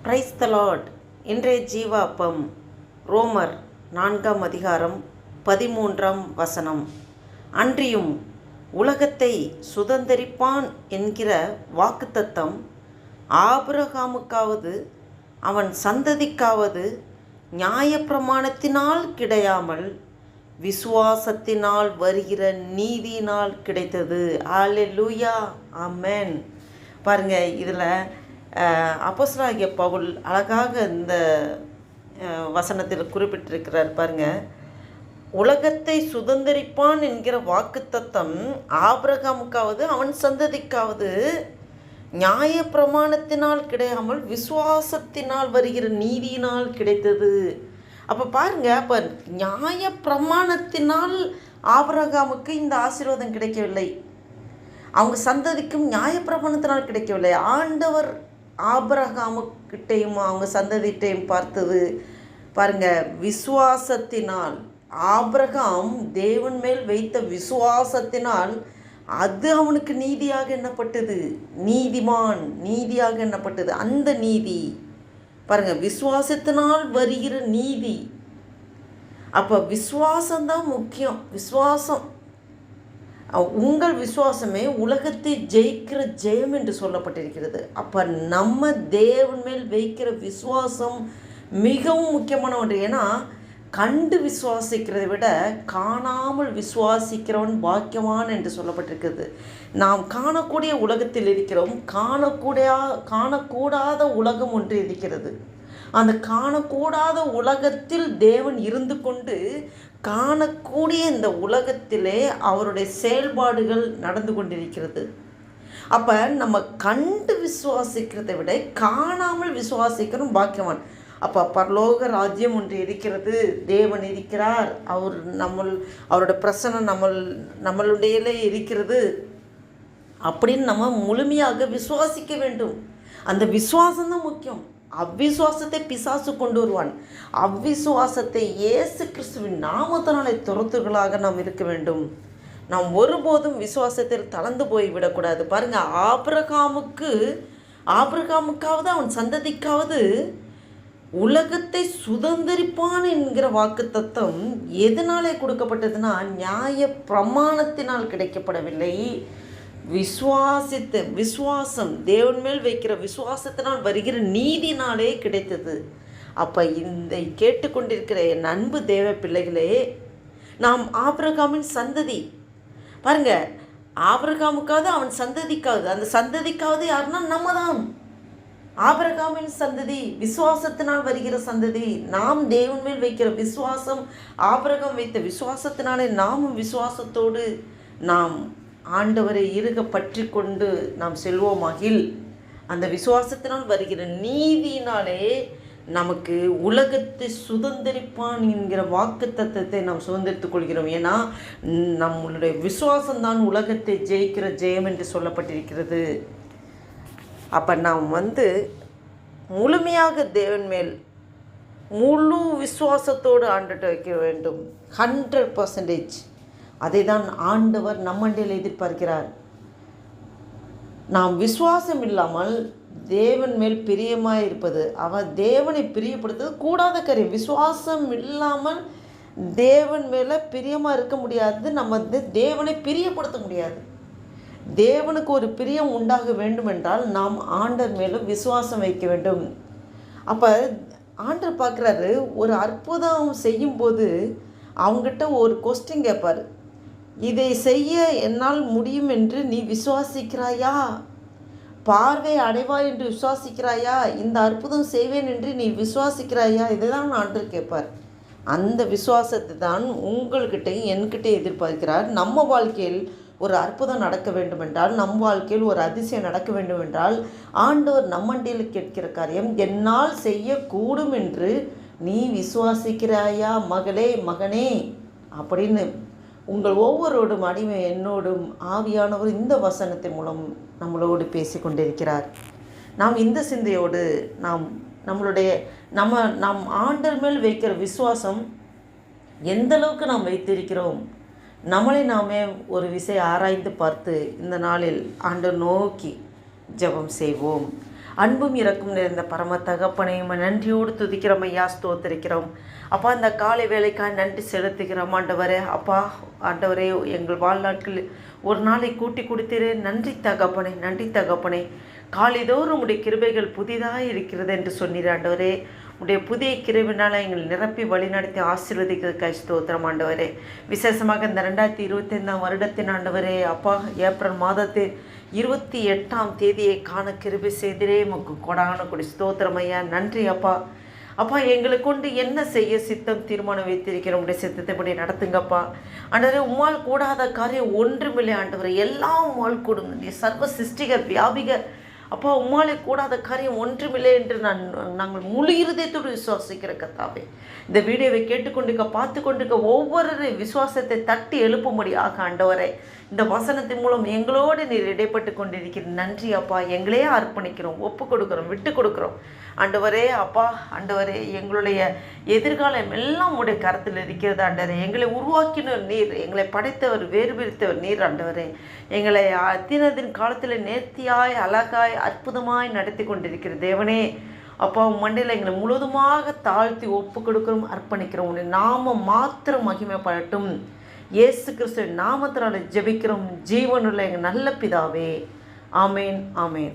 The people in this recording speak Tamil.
Praise the Lord. இன்றைய ஜீவாப்பம் ரோமர் 4 அதிகாரம் 13 அன்றியும் உலகத்தை சுதந்தரிப்பான் என்கிற வாக்குத்தத்தம் ஆபிரகாமுக்காவது அவன் சந்ததிக்காவது நியாயப்பிரமாணத்தினால் கிடையாமல் விசுவாசத்தினால் வருகிற நீதியினால் கிடைத்தது. அல்லேலூயா, ஆமென். பாருங்கள், இதில் அப்போஸ்தலனாகிய பவுல் அழகாக இந்த வசனத்தில் குறிப்பிட்டிருக்கிறார். பாருங்கள், உலகத்தை சுதந்தரிப்பான் என்கிற வாக்குத்தத்தம் ஆபிரகாமுக்காவது அவன் சந்ததிக்காவது நியாய பிரமாணத்தினால் கிடையாமல் விசுவாசத்தினால் வருகிற நீதியினால் கிடைத்தது. அப்போ பாருங்க, அப்போ நியாய பிரமாணத்தினால் ஆபிரகாமுக்கு இந்த ஆசீர்வாதம் கிடைக்கவில்லை, அவங்க சந்ததிக்கும் நியாய பிரமாணத்தினால் கிடைக்கவில்லை. ஆண்டவர் ஆபிரகாமுக்கிட்டையும் அவங்க சந்ததிட்டையும் பார்த்தது பாருங்க, விசுவாசத்தினால். ஆபிரகாம் தேவன் மேல் வைத்த விசுவாசத்தினால் அது அவனுக்கு நீதியாக எண்ணப்பட்டது, நீதியாக எண்ணப்பட்டது. அந்த நீதி பாருங்க, விசுவாசத்தினால் வருகிற நீதி. அப்போ விசுவாசம்தான் முக்கியம். விசுவாசம், உங்கள் விசுவாசமே உலகத்தை ஜெயிக்கிற ஜெயம் என்று சொல்லப்பட்டிருக்கிறது. அப்போ நம்ம தேவன் மேல் வைக்கிற விசுவாசம் மிகவும் முக்கியமான ஒன்று. ஏன்னா கண்டு விசுவாசிக்கிறதை விட காணாமல் விசுவாசிக்கிறவன் பாக்கியவான் என்று சொல்லப்பட்டிருக்கிறது. நாம் காணக்கூடிய உலகத்தில் இருக்கிறோம், காணக்கூடாத உலகம் ஒன்று இருக்கிறது. அந்த காணக்கூடாத உலகத்தில் தேவன் இருந்து கொண்டு காணக்கூடிய இந்த உலகத்திலே அவருடைய செயல்பாடுகள் நடந்து கொண்டிருக்கிறது. அப்போ நம்ம கண்டு விசுவாசிக்கிறதை விட காணாமல் விசுவாசிக்கிறோம் பாக்கியவான். அப்போ பரலோக ராஜ்யம் ஒன்று இருக்கிறது, தேவன் இருக்கிறார், அவரோட பிரசனம் நம்மளுடையிலே இருக்கிறது அப்படின்னு நம்ம முழுமையாக விசுவாசிக்க வேண்டும். அந்த விசுவாசம்தான் முக்கியம். அவ்விசுவாசத்தை பிசாசு கொண்டு வருவான். அவ்விசுவாசத்தை இயேசு கிறிஸ்துவின் நாமத்தினாலே துரத்துகளாக நாம் இருக்க வேண்டும். நாம் ஒருபோதும் விசுவாசத்தில் தளர்ந்து போய்விடக்கூடாது. பாருங்கள், ஆபிரகாமுக்காவது அவன் சந்ததிக்காவது உலகத்தை சுதந்தரிப்பான் என்கிற வாக்குத்தத்தம் எதனாலே கொடுக்கப்பட்டதுன்னா நியாய பிரமாணத்தினால் கிடைக்கப்படவில்லை, விசுவாசம் தேவன் மேல் வைக்கிற விசுவாசத்தினால் வருகிற நீதினாலே கிடைத்தது. அப்போ இந்த கேட்டுக்கொண்டிருக்கிற என் அன்பு தேவ பிள்ளைகளே, நாம் ஆபிரகாமின் சந்ததி. பாருங்க, ஆபிரகாமுக்காவது அவன் சந்ததிக்காவது, அந்த சந்ததிக்காவது யாருன்னா நம்ம தான். ஆபிரகாமின் சந்ததி விசுவாசத்தினால் வருகிற சந்ததி. நாம் தேவன் மேல் வைக்கிற விசுவாசம், ஆபிரகாம் வைத்த விசுவாசத்தினாலே நாமும் விசுவாசத்தோடு நாம் ஆண்டவரை இறுக பற்றி கொண்டு நாம் செல்வோமாகில் அந்த விசுவாசத்தினால் வருகிற நீதியினாலே நமக்கு உலகத்தை சுதந்திரிப்பான் என்கிற வாக்கு தத்தத்தை நாம் சுதந்திரித்துக் கொள்கிறோம். ஏன்னா நம்மளுடைய விசுவாசம்தான் உலகத்தை ஜெயிக்கிற ஜெயம் என்று சொல்லப்பட்டிருக்கிறது. அப்போ நாம் முழுமையாக தேவன் மேல் முழு விசுவாசத்தோடு ஆண்டுட்டு வைக்க வேண்டும். 100%. அதை தான் ஆண்டவர் நம்மண்டில் எதிர்பார்க்கிறார். நாம் விசுவாசம் இல்லாமல் தேவன் மேல் பிரியமாக இருப்பது, அவர் தேவனை பிரியப்படுத்துவது கூடாத காரியம். விசுவாசம் இல்லாமல் தேவன் மேலே பிரியமாக இருக்க முடியாது. நம்ம தேவனை பிரியப்படுத்த முடியாது. தேவனுக்கு ஒரு பிரியம் உண்டாக வேண்டுமென்றால் நாம் ஆண்டவர் மேலும் விசுவாசம் வைக்க வேண்டும். அப்போ ஆண்டவர் பார்க்குறாரு, ஒரு அற்புதம் செய்யும்போது அவங்ககிட்ட ஒரு கொஸ்டின் கேட்பார், இதை செய்ய என்னால் முடியும் என்று நீ விசுவாசிக்கிறாயா? பார்வை அடைவாய் என்று விசுவாசிக்கிறாயா? இந்த அற்புதம் செய்வேன் என்று நீ விசுவாசிக்கிறாயா? இதை தான் ஆண்டவர் கேட்பார். அந்த விசுவாசத்தை தான் உங்கள்கிட்டையும் என்கிட்டையும் எதிர்பார்க்கிறார். நம்ம வாழ்க்கையில் ஒரு அற்புதம் நடக்க வேண்டுமென்றால், நம் வாழ்க்கையில் ஒரு அதிசயம் நடக்க வேண்டுமென்றால் ஆண்டவர் நம்மண்டியில் கேட்கிற காரியம், என்னால் செய்யக்கூடும் என்று நீ விசுவாசிக்கிறாயா மகளே மகனே அப்படின்னு உங்கள் ஒவ்வொருவரோடும் அடிமை என்னோடும் ஆவியானவர் இந்த வசனத்தின் மூலம் நம்மளோடு பேசி கொண்டிருக்கிறார். நாம் இந்த சிந்தையோடு நாம் ஆண்டவர் மேல் வைக்கிற விசுவாசம் எந்த அளவுக்கு நாம் வைத்திருக்கிறோம், நம்மளை நாமே ஒரு விஷயம் ஆராய்ந்து பார்த்து இந்த நாளில் ஆண்டவர் நோக்கி ஜெபம் செய்வோம். அன்பும் இரக்கும் நிறைந்த பரம தகப்பனை நன்றியோடு துதிக்கிறோம் ஐயா, ஸ்தோத்திரிக்கிறோம் அப்பா. இந்த காலை வேலைக்காக நன்றி செலுத்துகிறோம் ஆண்டவரே. அப்பா ஆண்டவரே, எங்கள் வாழ்நாட்கள் ஒரு நாளை கூட்டி கொடுத்தீரே. நன்றி தகப்பனை, நன்றி தகப்பனை. காலைதோறும் உடைய கிருபைகள் புதிதாக இருக்கிறது என்று சொன்னீர் ஆண்டவரே. உடைய புதிய கிருபினால் எங்களை நிரப்பி வழிநடத்தி ஆசீர்வதிக்கிறதுக்காக ஸ்தோத்திரம் ஆண்டவரே. விசேஷமாக இந்த 2025 வருடத்தின் ஆண்டவரே அப்பா, ஏப்ரல் மாதத்தில் 28 காண கிருபை செய்திரே. உமக்கு கொடான கொடி ஸ்தோத்திரம் ஐயா. நன்றி அப்பா. அப்பா, எங்களை கொண்டு என்ன செய்ய சித்தம் தீர்மானம் வைத்திருக்கிறோம், உடைய சித்தத்தைப்படி நடத்துங்கப்பா ஆண்டவரே. உம்மால் கூடாத காரியம் ஒன்றுமில்லை ஆண்டவரே. எல்லாம் உம்மால் கூடும். சர்வ சிருஷ்டிகர் வியாபிகர் அப்பா. உம்மாலே கூடாத காரியம் ஒன்றுமில்லை என்று நாங்கள் முழு இருதயத்தோடு விசுவாசிக்கிற கர்த்தாவே. இந்த வீடியோவை கேட்டுக்கொண்டிருக்க பார்த்து கொண்டிருக்க ஒவ்வொரு விசுவாசத்தை தட்டி எழுப்பும்படியாக ஆண்டவரே, இந்த வசனத்தின் மூலம் எங்களோடு நீர் இடைப்பட்டு கொண்டிருக்கிற நன்றி அப்பா. எங்களே அர்ப்பணிக்கிறோம், ஒப்பு கொடுக்குறோம், விட்டு கொடுக்குறோம் ஆண்டவரே. அப்பா ஆண்டவரே, எங்களுடைய எதிர்காலம் எல்லாம் உடைய கருத்தில் இருக்கிறது ஆண்டவரே. எங்களை உருவாக்கின நீர், எங்களை படைத்தவர், வேறு பிரித்தவர் நீர் ஆண்டவரே. எங்களை அத்தினதின் காலத்தில் நேர்த்தியாய் அழகாய் அற்புதமாய் நடத்தி கொண்டிருக்கிற தேவனே அப்பா, மண்டையில் எங்களை முழுவதுமாக தாழ்த்தி ஒப்பு கொடுக்கிறோம், அர்ப்பணிக்கிறோம். உன்னை நாமம் மாத்திரம் மகிமைப்படட்டும். இயேசு கிறிஸ்துவின் நாமத்தினால ஜெபிக்கிறோம் ஜீவனுள்ள எங்கள் நல்ல பிதாவே. ஆமேன், ஆமேன்.